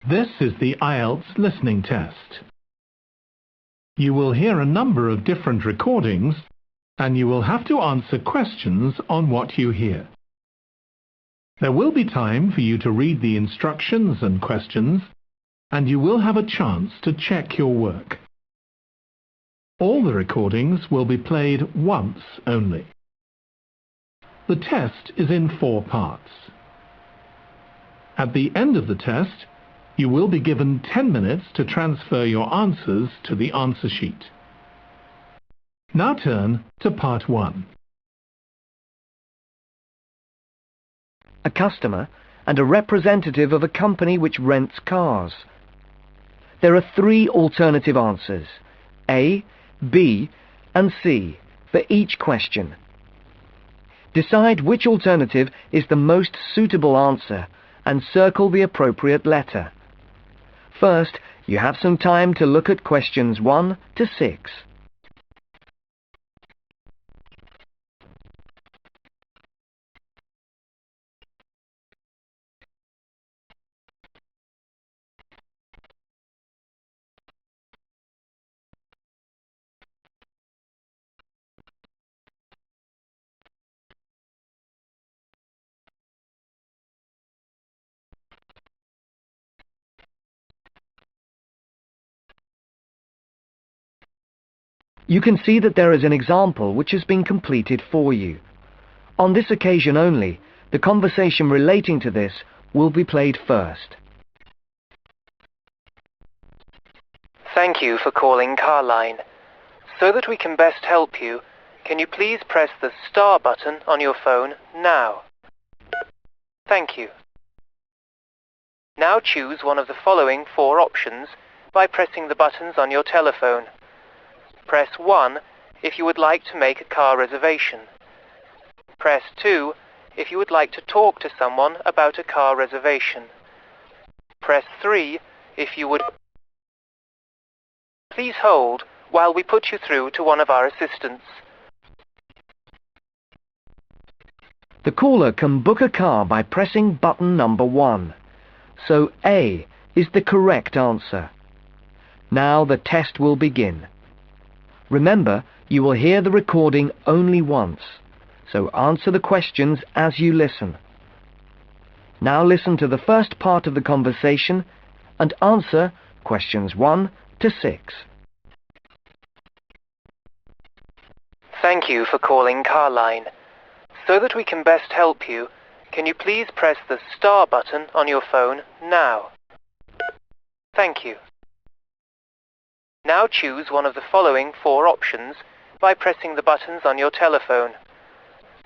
This is the IELTS listening test. You will hear a number of different recordings and you will have to answer questions on what you hear. There will be time for you to read the instructions and questions, and you will have a chance to check your work. All the recordings will be played once only. The test is in 4 parts. At the end of the test, you will be given 10 minutes to transfer your answers to the answer sheet. Now turn to part 1. A customer and a representative of a company which rents cars. There are 3 alternative answers, A, B and C, for each question. Decide which alternative is the most suitable answer and circle the appropriate letter. First, you have some time to look at questions 1 to 6. You can see that there is an example which has been completed for you. On this occasion only, the conversation relating to this will be played first. Thank you for calling Carline. So that we can best help you, can you please press the star button on your phone now? Thank you. Now choose one of the following 4 options by pressing the buttons on your telephone. Press 1 if you would like to make a car reservation. Press 2 if you would like to talk to someone about a car reservation. Press 3 if you would... Please hold while we put you through to one of our assistants. The caller can book a car by pressing button number 1. So A is the correct answer. Now the test will begin. Remember, you will hear the recording only once, so answer the questions as you listen. Now listen to the first part of the conversation and answer questions 1 to 6. Thank you for calling Carline. So that we can best help you, can you please press the star button on your phone now? Thank you. Now choose one of the following 4 options by pressing the buttons on your telephone.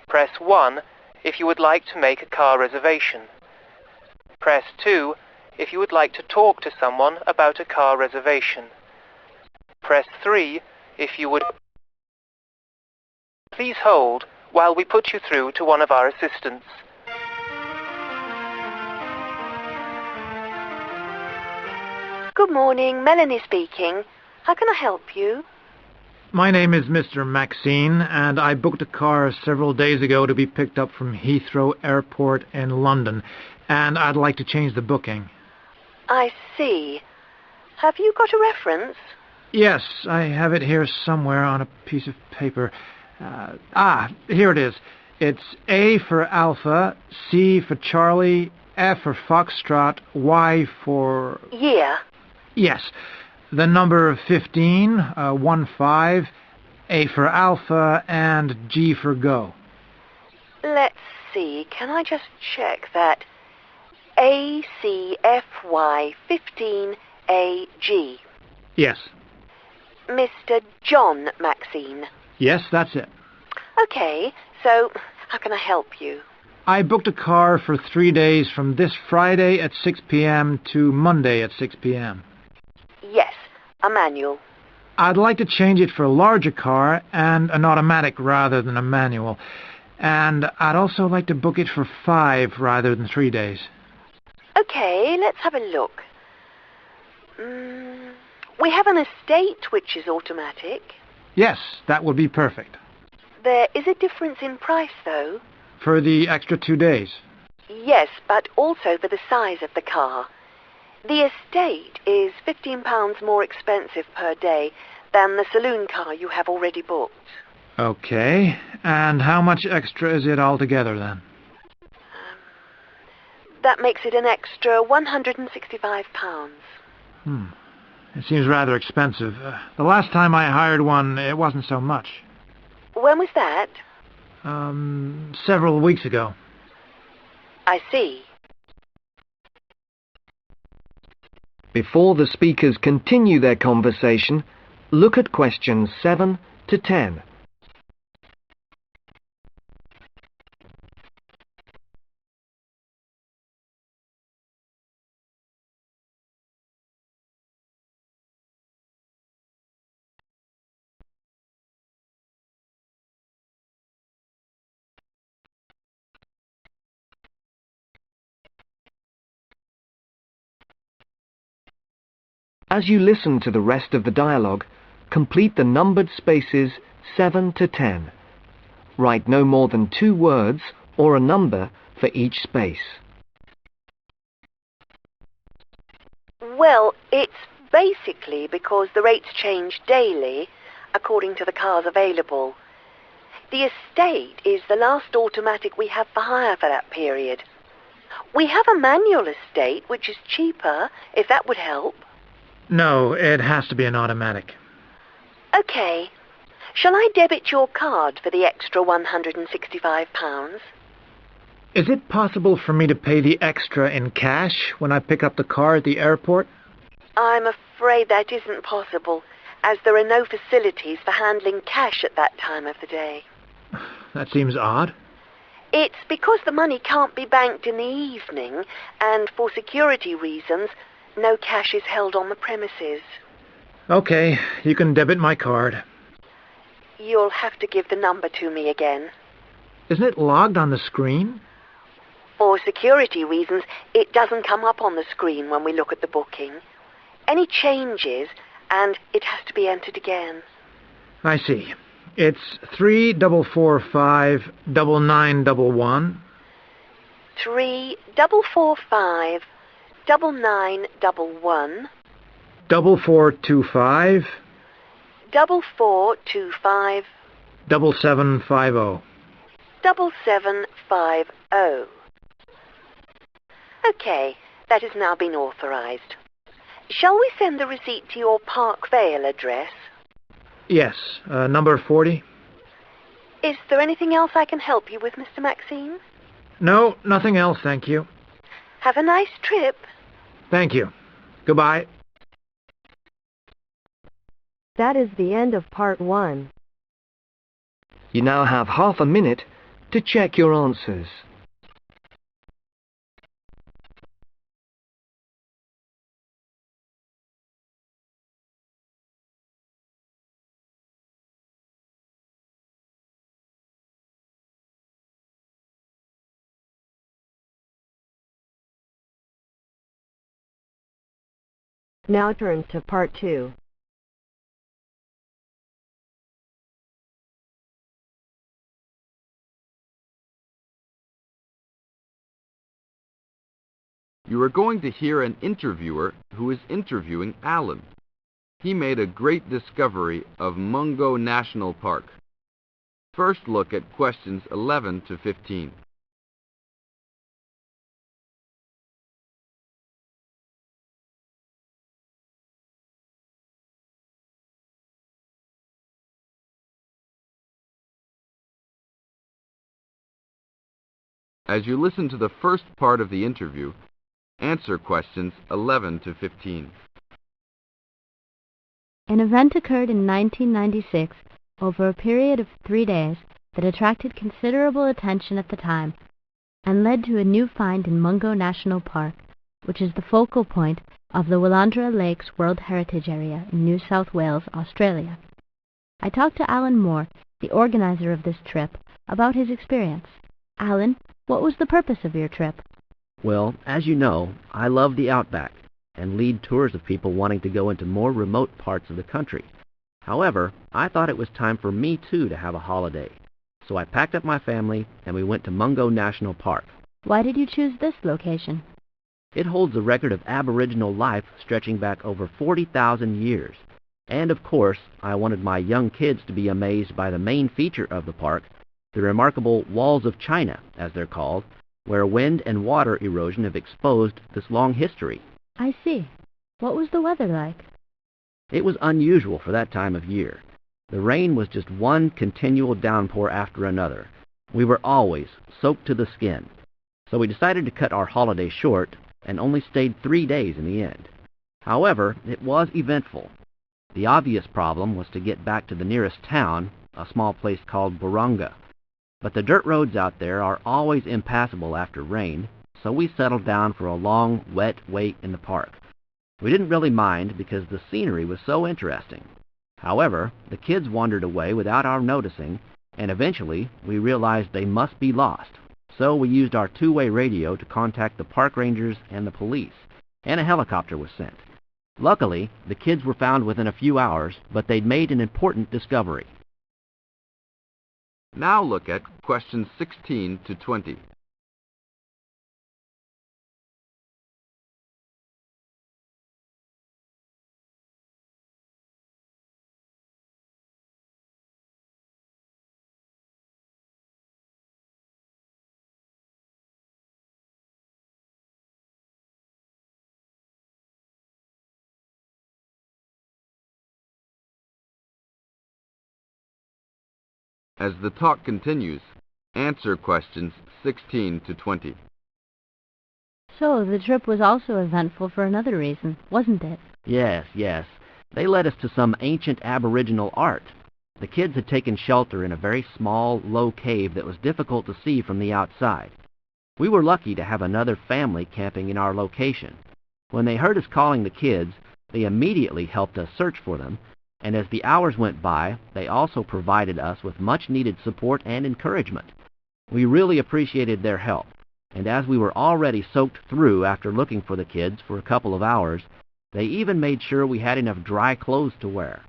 Press 1 if you would like to make a car reservation. Press 2 if you would like to talk to someone about a car reservation. Press 3 if you would... Please hold while we put you through to one of our assistants. Good morning, Melanie speaking. How can I help you? My name is Mr. Maxine, and I booked a car several days ago to be picked up from Heathrow Airport in London, and I'd like to change the booking. I see. Have you got a reference? Yes, I have it here somewhere on a piece of paper. Here it is. It's A for Alpha, C for Charlie, F for Foxtrot, Y for... Yeah. Yes. The number 15, 15, A for Alpha, and G for Go. Let's see. Can I just check that? ACFY 15AG. Yes. Mr. John Maxine. Yes, that's it. Okay, so how can I help you? I booked a car for 3 days from this Friday at 6 p.m. to Monday at 6 p.m. Yes, a manual. I'd like to change it for a larger car and an automatic rather than a manual. And I'd also like to book it for 5 rather than 3 days. Okay, let's have a look. We have an estate which is automatic. Yes, that would be perfect. There is a difference in price, though. For the extra 2 days? Yes, but also for the size of the car. The estate is £15 more expensive per day than the saloon car you have already booked. Okay, and how much extra is it altogether then? That makes it an extra £165. It seems rather expensive. The last time I hired one, it wasn't so much. When was that? Several weeks ago. I see. Before the speakers continue their conversation, look at questions 7 to 10. As you listen to the rest of the dialogue, complete the numbered spaces 7 to 10. Write no more than 2 words or a number for each space. Well, it's basically because the rates change daily according to the cars available. The estate is the last automatic we have for hire for that period. We have a manual estate, which is cheaper, if that would help. No, it has to be an automatic. Okay. Shall I debit your card for the extra £165? Is it possible for me to pay the extra in cash when I pick up the car at the airport? I'm afraid that isn't possible, as there are no facilities for handling cash at that time of the day. That seems odd. It's because the money can't be banked in the evening, and for security reasons, no cash is held on the premises. Okay, you can debit my card. You'll have to give the number to me again. Isn't it logged on the screen? For security reasons, it doesn't come up on the screen when we look at the booking. Any changes, and it has to be entered again. I see. It's 3445 9911. 3445 9911. 4425 4425 7750. 7750. Okay, that has now been authorised. Shall we send the receipt to your Park Vale address? Yes, number 40. Is there anything else I can help you with, Mr. Maxine? No, nothing else, thank you. Have a nice trip. Thank you. Goodbye. That is the end of part 1. You now have half a minute to check your answers. Now turn to part 2. You are going to hear an interviewer who is interviewing Alan. He made a great discovery of Mungo National Park. First look at questions 11 to 15. As you listen to the first part of the interview, answer questions 11 to 15. An event occurred in 1996 over a period of 3 days that attracted considerable attention at the time and led to a new find in Mungo National Park, which is the focal point of the Willandra Lakes World Heritage Area in New South Wales, Australia. I talked to Alan Moore, the organizer of this trip, about his experience. Alan, what was the purpose of your trip? Well, as you know, I love the outback and lead tours of people wanting to go into more remote parts of the country. However, I thought it was time for me too to have a holiday. So I packed up my family and we went to Mungo National Park. Why did you choose this location? It holds a record of Aboriginal life stretching back over 40,000 years. And of course, I wanted my young kids to be amazed by the main feature of the park, the remarkable Walls of China, as they're called, where wind and water erosion have exposed this long history. I see. What was the weather like? It was unusual for that time of year. The rain was just one continual downpour after another. We were always soaked to the skin. So we decided to cut our holiday short and only stayed 3 days in the end. However, it was eventful. The obvious problem was to get back to the nearest town, a small place called Burunga. But the dirt roads out there are always impassable after rain, so we settled down for a long, wet wait in the park. We didn't really mind because the scenery was so interesting. However, the kids wandered away without our noticing, and eventually we realized they must be lost. So we used our two-way radio to contact the park rangers and the police, and a helicopter was sent. Luckily, the kids were found within a few hours, but they'd made an important discovery. Now look at questions 16 to 20. As the talk continues, answer questions 16 to 20. So, the trip was also eventful for another reason, wasn't it? Yes, yes. They led us to some ancient Aboriginal art. The kids had taken shelter in a very small, low cave that was difficult to see from the outside. We were lucky to have another family camping in our location. When they heard us calling the kids, they immediately helped us search for them, and as the hours went by, they also provided us with much-needed support and encouragement. We really appreciated their help, and as we were already soaked through after looking for the kids for a couple of hours, they even made sure we had enough dry clothes to wear.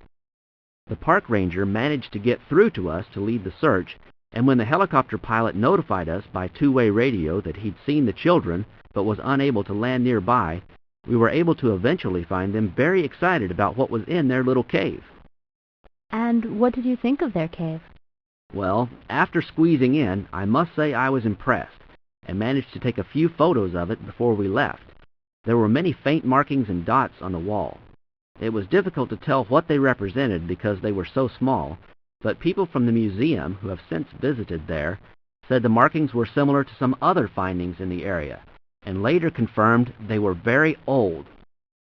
The park ranger managed to get through to us to lead the search, and when the helicopter pilot notified us by two-way radio that he'd seen the children but was unable to land nearby, we were able to eventually find them very excited about what was in their little cave. And what did you think of their cave? Well, after squeezing in, I must say I was impressed, and managed to take a few photos of it before we left. There were many faint markings and dots on the wall. It was difficult to tell what they represented because they were so small, but people from the museum who have since visited there said the markings were similar to some other findings in the area, and later confirmed they were very old.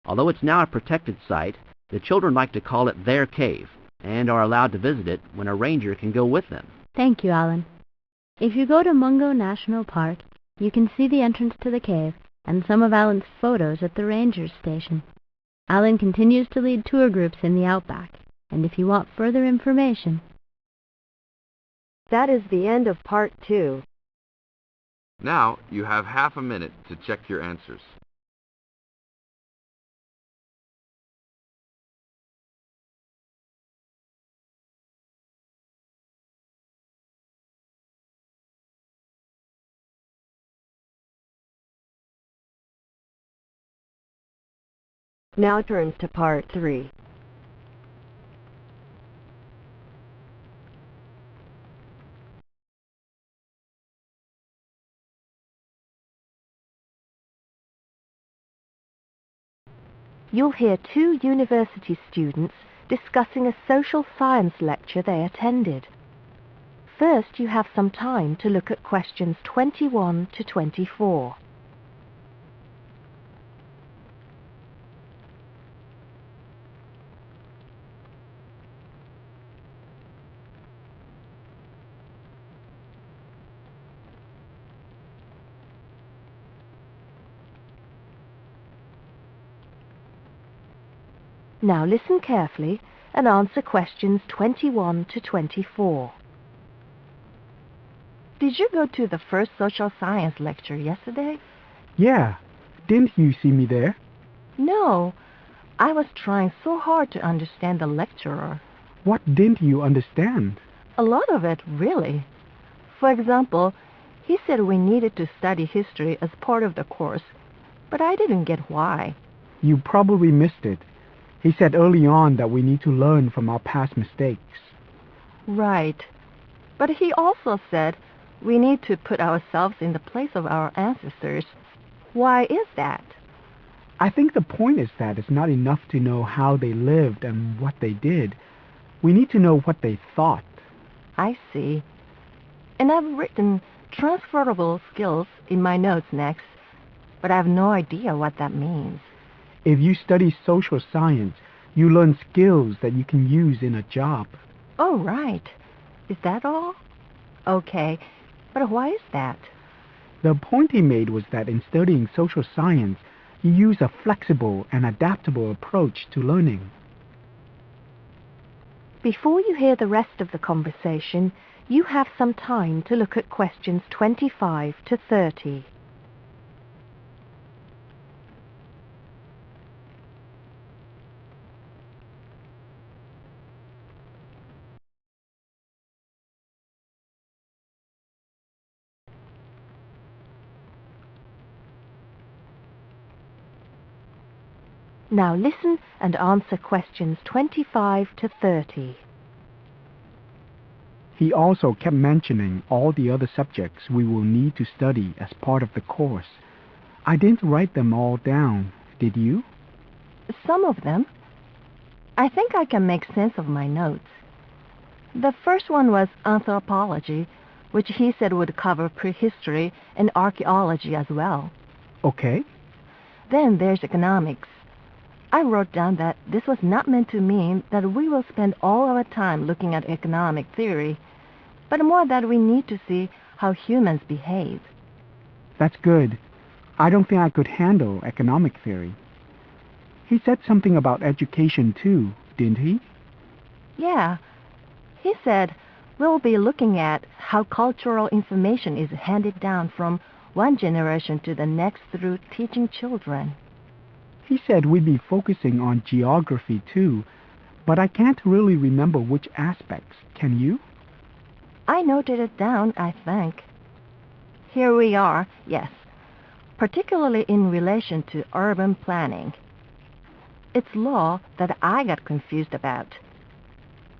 Although it's now a protected site, the children like to call it their cave, and are allowed to visit it when a ranger can go with them. Thank you, Alan. If you go to Mungo National Park, you can see the entrance to the cave and some of Alan's photos at the ranger's station. Alan continues to lead tour groups in the outback, and if you want further information... That is the end of part 2. Now you have half a minute to check your answers. Now turn to part 3. You'll hear 2 university students discussing a social science lecture they attended. First, you have some time to look at questions 21 to 24. Now listen carefully and answer questions 21 to 24. Did you go to the first social science lecture yesterday? Yeah. Didn't you see me there? No. I was trying so hard to understand the lecturer. What didn't you understand? A lot of it, really. For example, he said we needed to study history as part of the course, but I didn't get why. You probably missed it. He said early on that we need to learn from our past mistakes. Right. But he also said we need to put ourselves in the place of our ancestors. Why is that? I think the point is that it's not enough to know how they lived and what they did. We need to know what they thought. I see. And I've written transferable skills in my notes next, but I have no idea what that means. If you study social science, you learn skills that you can use in a job. Oh, right. Is that all? Okay, but why is that? The point he made was that in studying social science, you use a flexible and adaptable approach to learning. Before you hear the rest of the conversation, you have some time to look at questions 25 to 30. Now listen and answer questions 25 to 30. He also kept mentioning all the other subjects we will need to study as part of the course. I didn't write them all down, did you? Some of them. I think I can make sense of my notes. The first one was anthropology, which he said would cover prehistory and archaeology as well. Okay. Then there's economics. I wrote down that this was not meant to mean that we will spend all our time looking at economic theory, but more that we need to see how humans behave. That's good. I don't think I could handle economic theory. He said something about education too, didn't he? Yeah. He said we'll be looking at how cultural information is handed down from one generation to the next through teaching children. He said we'd be focusing on geography too, but I can't really remember which aspects. Can you? I noted it down, I think. Here we are, yes, particularly in relation to urban planning. It's law that I got confused about.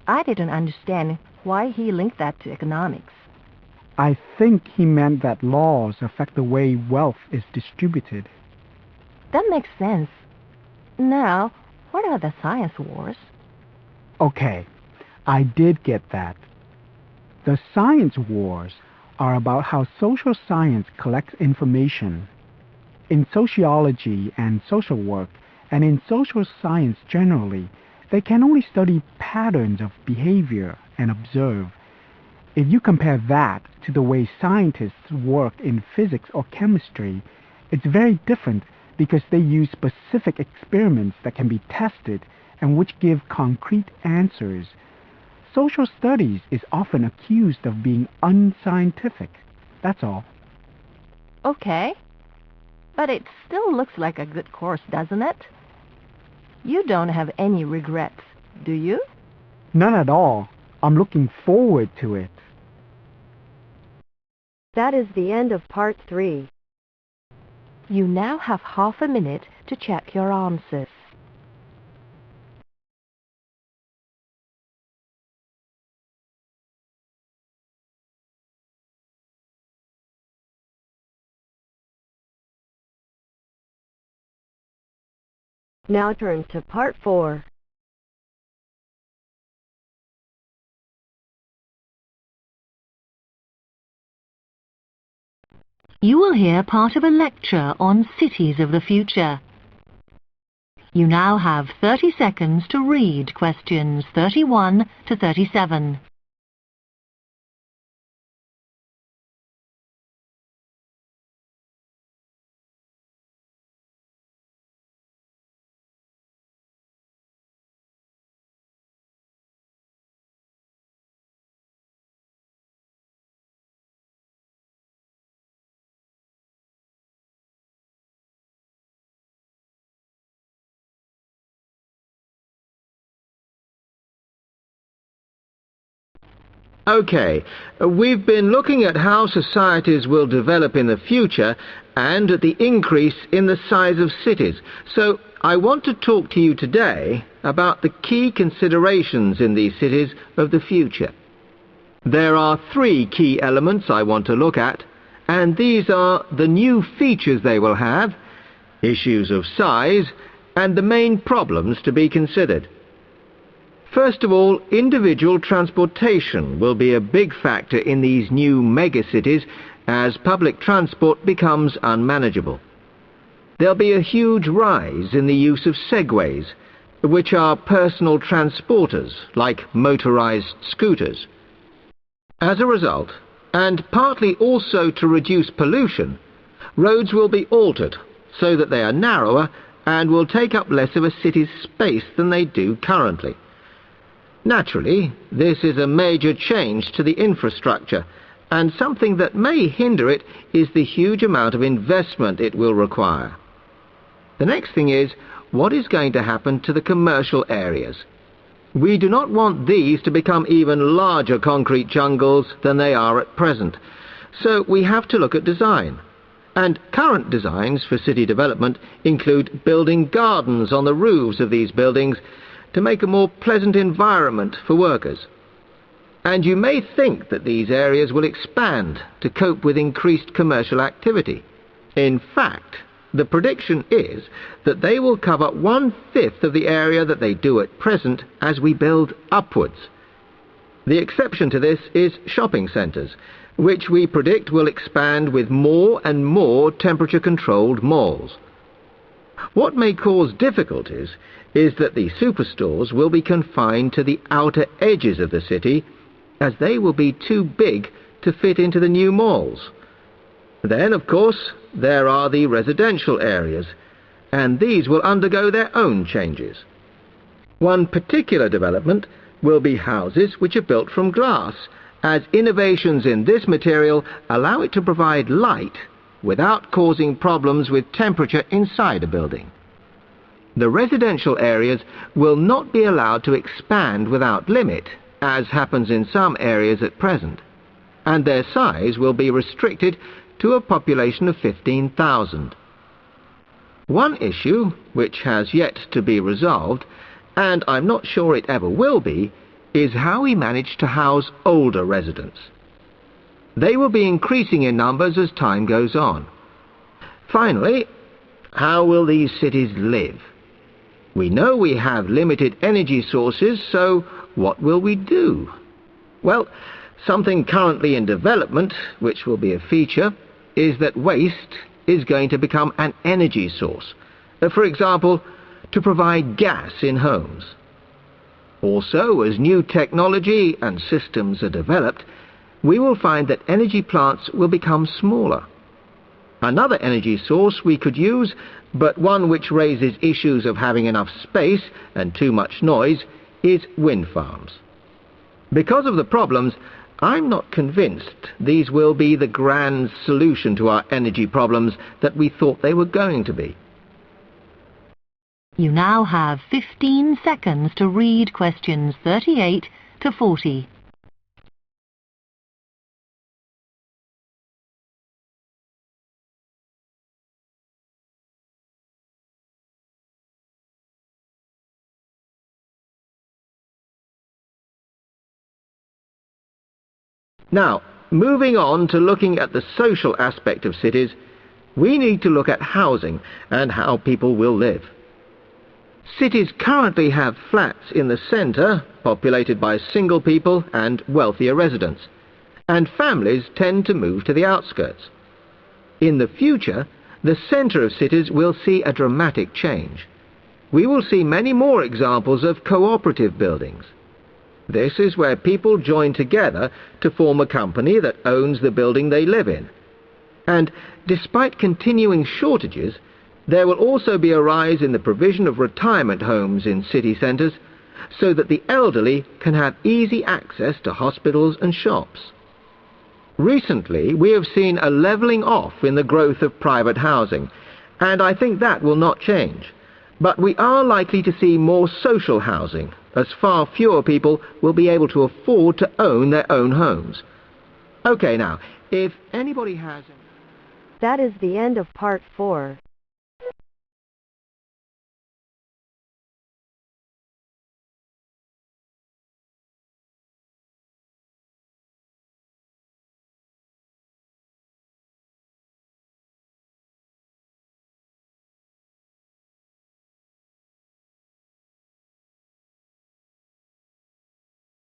I didn't understand why he linked that to economics. I think he meant that laws affect the way wealth is distributed. That makes sense. Now, what are the science wars? Okay, I did get that. The science wars are about how social science collects information. In sociology and social work, and in social science generally, they can only study patterns of behavior and observe. If you compare that to the way scientists work in physics or chemistry, it's very different because they use specific experiments that can be tested and which give concrete answers. Social studies is often accused of being unscientific. That's all. Okay. But it still looks like a good course, doesn't it? You don't have any regrets, do you? None at all. I'm looking forward to it. That is the end of part 3. You now have half a minute to check your answers. Now turn to part 4. You will hear part of a lecture on cities of the future. You now have 30 seconds to read questions 31 to 37. Okay, we've been looking at how societies will develop in the future and at the increase in the size of cities. So I want to talk to you today about the key considerations in these cities of the future. There are 3 key elements I want to look at, and these are the new features they will have, issues of size, and the main problems to be considered. First of all, individual transportation will be a big factor in these new megacities as public transport becomes unmanageable. There'll be a huge rise in the use of segways, which are personal transporters like motorized scooters. As a result, and partly also to reduce pollution, roads will be altered so that they are narrower and will take up less of a city's space than they do currently. Naturally, this is a major change to the infrastructure, and something that may hinder it is the huge amount of investment it will require. The next thing is, what is going to happen to the commercial areas? We do not want these to become even larger concrete jungles than they are at present, so we have to look at design. And current designs for city development include building gardens on the roofs of these buildings to make a more pleasant environment for workers. And you may think that these areas will expand to cope with increased commercial activity. In fact, the prediction is that they will cover 1/5 of the area that they do at present as we build upwards. The exception to this is shopping centres, which we predict will expand with more and more temperature-controlled malls. What may cause difficulties is that the superstores will be confined to the outer edges of the city, as they will be too big to fit into the new malls. Then, of course, there are the residential areas, and these will undergo their own changes. One particular development will be houses which are built from glass, as innovations in this material allow it to provide light without causing problems with temperature inside a building. The residential areas will not be allowed to expand without limit, as happens in some areas at present, and their size will be restricted to a population of 15,000. One issue, which has yet to be resolved, and I'm not sure it ever will be, is how we manage to house older residents. They will be increasing in numbers as time goes on. Finally, how will these cities live? We know we have limited energy sources, so what will we do? Well, something currently in development, which will be a feature, is that waste is going to become an energy source. For example, to provide gas in homes. Also, as new technology and systems are developed, we will find that energy plants will become smaller. Another energy source we could use, but one which raises issues of having enough space and too much noise, is wind farms. Because of the problems, I'm not convinced these will be the grand solution to our energy problems that we thought they were going to be. You now have 15 seconds to read questions 38 to 40. Now, moving on to looking at the social aspect of cities, we need to look at housing and how people will live. Cities currently have flats in the centre, populated by single people and wealthier residents, and families tend to move to the outskirts. In the future, the centre of cities will see a dramatic change. We will see many more examples of cooperative buildings. This is where people join together to form a company that owns the building they live in. And despite continuing shortages, there will also be a rise in the provision of retirement homes in city centres so that the elderly can have easy access to hospitals and shops. Recently, we have seen a levelling off in the growth of private housing, and I think that will not change. But we are likely to see more social housing, as far fewer people will be able to afford to own their own homes. OK, now, if anybody has... That is the end of part 4.